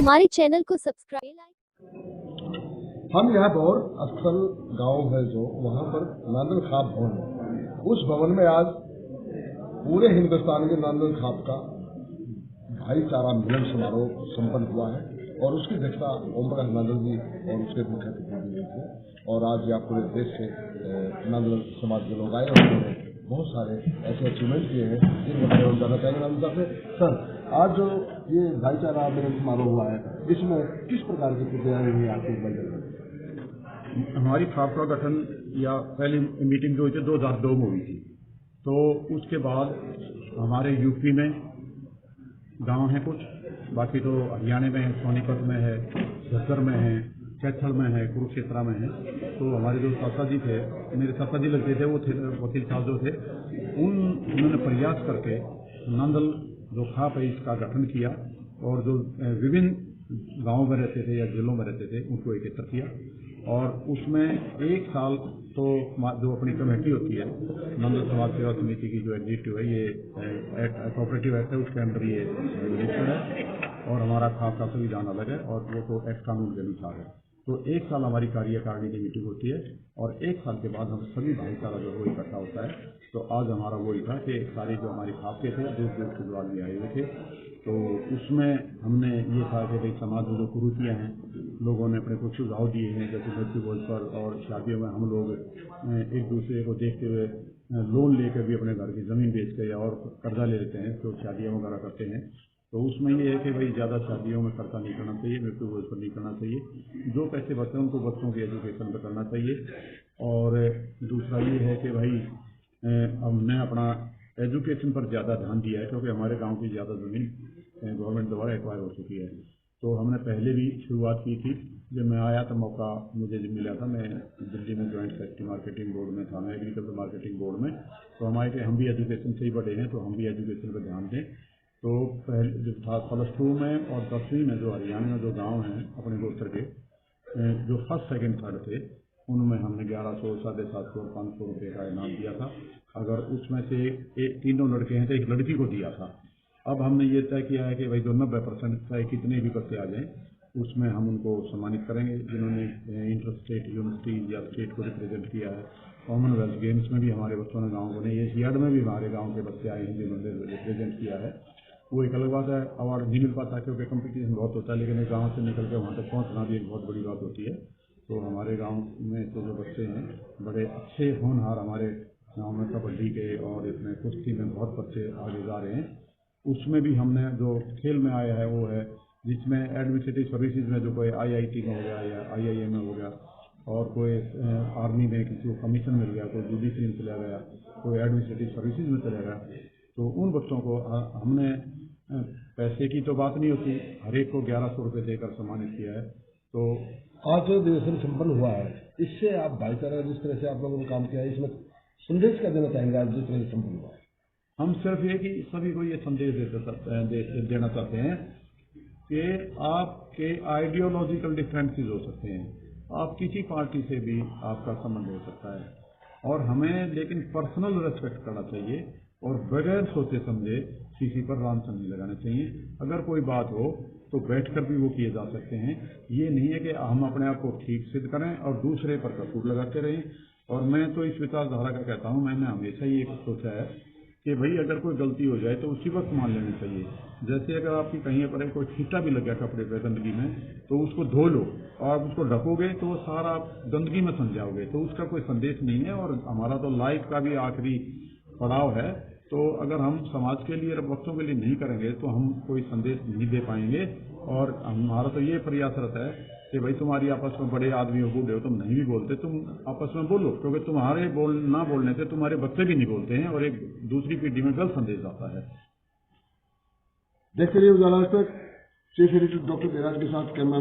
हमारे चैनल को सब्सक्राइब। हम यहाँ पर अक्सर गांव है जो वहाँ पर नांदल खाप भवन है। उस भवन में आज पूरे हिंदुस्तान के नांदल खाप का भाईचारा मिलन समारोह संपन्न हुआ है और उसकी अध्यक्षता ओम प्रकाश नांदल जी और उसके मुख्य अतिथि थे। और आज यहाँ पूरे देश से नांदल समाज के लोग आए और उन्होंने बहुत सारे ऐसे अचीवमेंट किए हैं जिन बारे में हम जानना चाहेंगे। नांदल साहब से सर, आज जो ये भाईचारा मिलन समारोह हुआ है इसमें किस प्रकार की तैयारी हुई आपकी बजट? हमारी खाप का गठन या पहली मीटिंग जो हुई थी 2002 में हुई थी, तो उसके बाद हमारे यूपी में गांव हैं कुछ, बाकी तो हरियाणा में है, सोनीपत में है, झज्जर में है, कैथल में है, कुरुक्षेत्र में है। तो हमारे जो चाचा जी थे, मेरे चाचा जी लगते थे, वो थे वकील साहब जो थे, उन्होंने प्रयास करके नांदल जो खाप है इसका गठन किया और जो विभिन्न गांवों में रहते थे या जिलों में रहते थे उनको एकत्र किया। और उसमें एक साल तो जो अपनी कमेटी होती है नांदल समाज सेवा समिति की जो एग्जीक्यूटिव है, ये कोऑपरेटिव एक्ट है, उसके अंदर ये रजिस्टर्ड है और हमारा खाप का संविधान अलग है और वो तो एक्ट कानून के अनुसार है। तो एक साल हमारी कार्यकारिणी की मीटिंग होती है और एक साल के बाद हम सभी भाईचारा जो वो इकट्ठा होता है। तो आज हमारा वही था कि सारे जो हमारे खाप के थे दूर दूर के जो आदमी आए हुए थे, तो उसमें हमने ये कहा कि भाई समाज में जो कुरीतियाँ हैं, लोगों ने अपने कुछ सुझाव दिए हैं, जैसे मृत्यु भोज पर और शादियों में हम लोग एक दूसरे को देखते हुए लोन लेकर भी अपने घर की ज़मीन बेच कर या और कर्जा ले लेते हैं तो शादियाँ वगैरह करते हैं। तो उसमें ये है कि भाई ज़्यादा शादियों में खर्चा नहीं करना चाहिए, मृत्यु भोज पर नहीं करना चाहिए, जो पैसे बचते हैं उनको बच्चों की एजुकेशन पर करना चाहिए। और दूसरा ये है कि भाई हमने अपना एजुकेशन पर ज़्यादा ध्यान दिया है क्योंकि हमारे गांव की ज़्यादा ज़मीन गवर्नमेंट द्वारा एक्वायर हो चुकी है। तो हमने पहले भी शुरुआत की थी, जब मैं आया तो मौका मुझे जब मिला था, मैं दिल्ली में जॉइंट सेक्रेटरी मार्केटिंग बोर्ड में था, मैं एग्रीकल्चर मार्केटिंग बोर्ड में। तो हमारे के हम भी एजुकेशन से ही बढ़े हैं तो हम भी एजुकेशन पर ध्यान दें। तो पहले जो था +2 में और 10वीं में जो हरियाणा में जो गाँव हैं अपने गोत्र के, जो फर्स्ट सेकेंड थर्ड थे, उनमें हमने 1100, 750 और 500 रुपये का इनाम दिया था। अगर उसमें से तीनों लड़के हैं तो एक लड़की को दिया था। अब हमने ये तय किया है कि भाई जो 90% चाहे कितने भी बच्चे आ जाएं उसमें हम उनको सम्मानित करेंगे जिन्होंने इंटर स्टेट यूनिवर्सिटी या स्टेट को रिप्रेजेंट किया है। कॉमनवेल्थ गेम्स में भी हमारे बच्चों ने गाँव को नहीं, एशियाड में भी हमारे गाँव के बच्चे आए हैं जिन्होंने रिप्रेजेंट किया है। वो एक अलग बात है, अवार्ड नहीं मिल पाता क्योंकि कंपटीशन बहुत होता है, लेकिन एक गाँव से निकल के वहाँ तक पहुँचना भी एक बहुत बड़ी बात होती है। तो हमारे गांव में तो जो बच्चे हैं बड़े अच्छे होनहार हमारे गांव में कबड्डी के और इसमें कुश्ती में बहुत बच्चे आगे जा रहे हैं। उसमें भी हमने जो खेल में आया है वो है जिसमें एडमिनिस्ट्रेटिव सर्विसेज में जो कोई IIT में हो गया या IIM में हो गया और कोई आर्मी में किसी को कमीशन मिल गया, कोई जुडिशरी में चला गया, कोई एडमिनिस्ट्रेटिव सर्विसेज में चला गया, तो उन बच्चों को हमने पैसे की तो बात नहीं होती, हर एक को 1100 रुपये देकर सम्मानित किया है। तो आज जो अधिवेशन संपन्न हुआ है इससे आप भाईचारा जिस तरह से आप लोगों ने काम किया है इसमें संदेश क्या देना चाहेंगे? आज जिस तरह से संपन्न हुआ है हम सिर्फ ये कि सभी को ये संदेश देना चाहते हैं कि आपके आइडियोलॉजिकल डिफरेंसेस हो सकते हैं, आप किसी पार्टी से भी आपका संबंध हो सकता है और हमें लेकिन पर्सनल रेस्पेक्ट करना चाहिए और बगैर सोचे समझे किसी पर रांछन नहीं लगाना चाहिए। अगर कोई बात हो तो बैठकर भी वो किए जा सकते हैं। ये नहीं है कि हम अपने आप को ठीक सिद्ध करें और दूसरे पर कसूर लगाते रहें। और मैं तो इस विचारधारा का कहता हूँ, मैंने हमेशा ही एक सोचा है कि भाई अगर कोई गलती हो जाए तो उसी वक्त मान लेनी चाहिए। जैसे अगर आपकी कहीं पर कोई छींटा भी लग गया कपड़े पे गंदगी में तो उसको धो लो और आप उसको ढकोगे तो वो सारा गंदगी में सम जाओगे, तो उसका कोई संदेश नहीं है। और हमारा तो लाइफ का भी आखिरी पड़ाव है, तो अगर हम समाज के लिए बच्चों के लिए नहीं करेंगे तो हम कोई संदेश नहीं दे पाएंगे। और हमारा तो ये प्रयास रहता है कि भाई तुम्हारी आपस में बड़े आदमी हो, बूढ़े हो, तुम नहीं भी बोलते, तुम आपस में बोलो, क्योंकि तुम्हारे ना बोलने से तुम्हारे बच्चे भी नहीं बोलते हैं और एक दूसरी पीढ़ी में गलत संदेश आता है। देखते रहिए उजाला तक, चीफ एडिटर डॉक्टर देराज के साथ कैमरा।